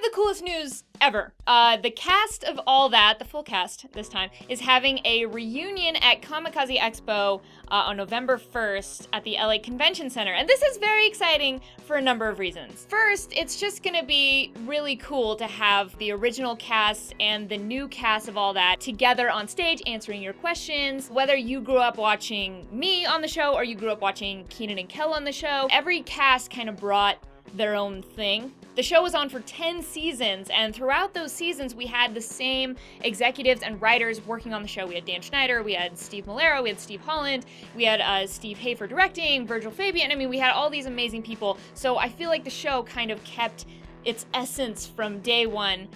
the coolest news ever. The cast of All That, the full cast this time, is having a reunion at Kamikaze Expo on November 1st at the LA Convention Center. And this is very exciting for a number of reasons. First, it's just gonna be really cool to have the original cast and the new cast of All That together on stage answering your questions. Whether you grew up watching me on the show or you grew up watching Keenan and Kel on the show, every cast kind of brought their own thing. The show was on for 10 seasons, and throughout those seasons, we had the same executives and writers working on the show. We had Dan Schneider, we had Steve Malero, we had Steve Holland, we had Steve Hafer directing, Virgil Fabian. I mean, we had all these amazing people. So I feel like the show kind of kept its essence from day one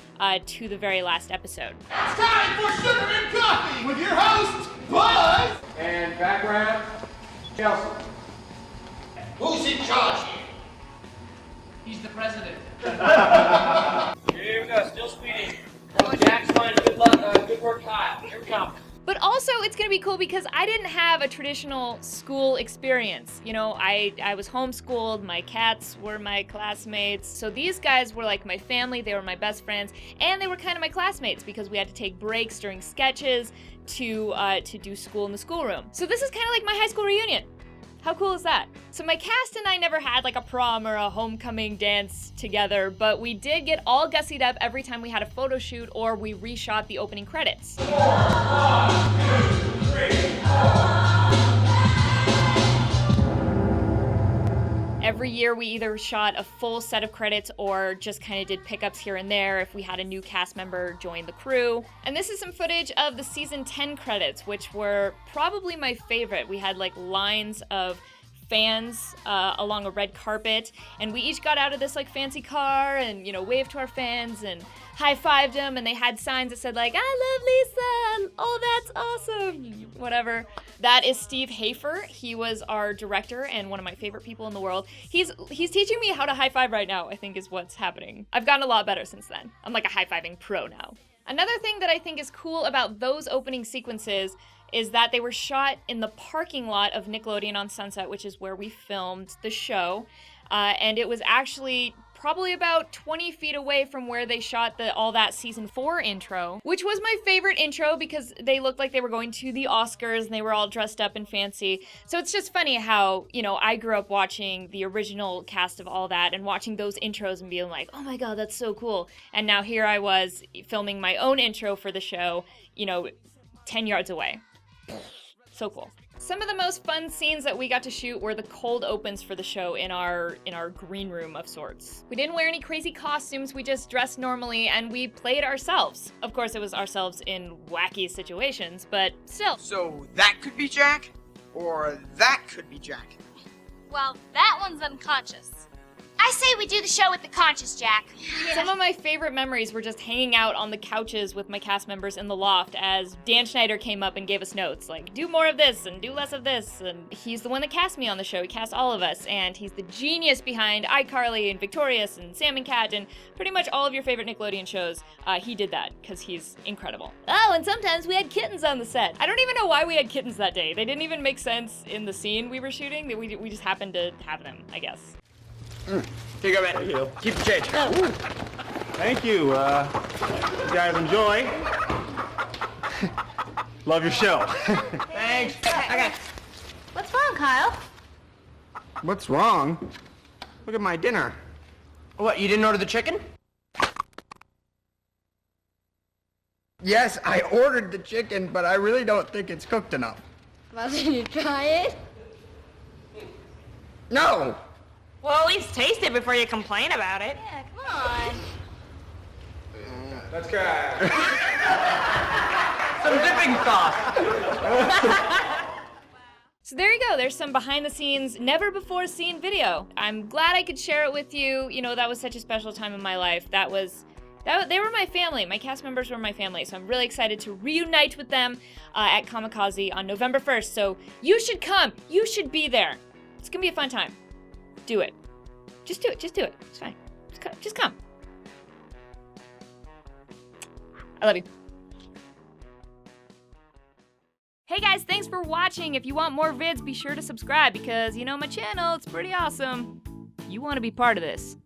to the very last episode. It's time for Sugar and Coffee with your host, Buzz! And background, Chelsea. Who's in charge here? He's the president. Here we go, still speeding. Jack's fine, good luck, good work, Kyle. Here we come. But also, it's gonna be cool because I didn't have a traditional school experience. You know, I was homeschooled, my cats were my classmates, so these guys were like my family, they were my best friends, and they were kind of my classmates because we had to take breaks during sketches to do school in the schoolroom. So this is kind of like my high school reunion. How cool is that? So my cast and I never had like a prom or a homecoming dance together, but we did get all gussied up every time we had a photo shoot or we reshot the opening credits. 4, 1, 2, 3, 4. Every year we either shot a full set of credits or just kind of did pickups here and there if we had a new cast member join the crew. And this is some footage of the season 10 credits, which were probably my favorite. We had like lines of fans along a red carpet, and we each got out of this like fancy car and, you know, waved to our fans and high-fived them, and they had signs that said like, "I love Lisa," "Oh, that's awesome," whatever. That is Steve Hafer. He was our director and one of my favorite people in the world. He's teaching me how to high-five right now, I think is what's happening. I've gotten a lot better since then. I'm like a high-fiving pro now. Another thing that I think is cool about those opening sequences is that they were shot in the parking lot of Nickelodeon on Sunset, which is where we filmed the show. And it was actually probably about 20 feet away from where they shot the All That Season 4 intro, which was my favorite intro because they looked like they were going to the Oscars and they were all dressed up and fancy. So it's just funny how, you know, I grew up watching the original cast of All That and watching those intros and being like, oh my God, that's so cool. And now here I was filming my own intro for the show, you know, 10 yards away. So cool. Some of the most fun scenes that we got to shoot were the cold opens for the show in our green room of sorts. We didn't wear any crazy costumes, we just dressed normally and we played ourselves. Of course, it was ourselves in wacky situations, but still. So that could be Jack? Or that could be Jack? Well, that one's unconscious. I say we do the show with the conscious Jack. Some of my favorite memories were just hanging out on the couches with my cast members in the loft as Dan Schneider came up and gave us notes, like, do more of this and do less of this. And he's the one that cast me on the show. He cast all of us, and he's the genius behind iCarly and Victorious and Sam and Cat and pretty much all of your favorite Nickelodeon shows. He did that because he's incredible. Oh, and sometimes we had kittens on the set. I don't even know why we had kittens that day. They didn't even make sense in the scene we were shooting. We just happened to have them, I guess. Here you go, man. Thank you. Keep the change. Thank you. You guys enjoy. Love your show. Thanks. Okay. What's wrong, Kyle? What's wrong? Look at my dinner. What, you didn't order the chicken? Yes, I ordered the chicken, but I really don't think it's cooked enough. Well, did you try it? No! Well, at least taste it before you complain about it. Yeah, come on. Let's go. Some dipping sauce. So there you go, there's some behind the scenes, never before seen video. I'm glad I could share it with you. You know, that was such a special time in my life. They were my family. My cast members were my family. So I'm really excited to reunite with them at Kamikaze on November 1st. So you should come. You should be there. It's gonna be a fun time. Do it. Just do it. Just do it. It's fine. Just come. I love you. Hey guys, thanks for watching. If you want more vids, be sure to subscribe because, you know, my channel, it's pretty awesome. You want to be part of this.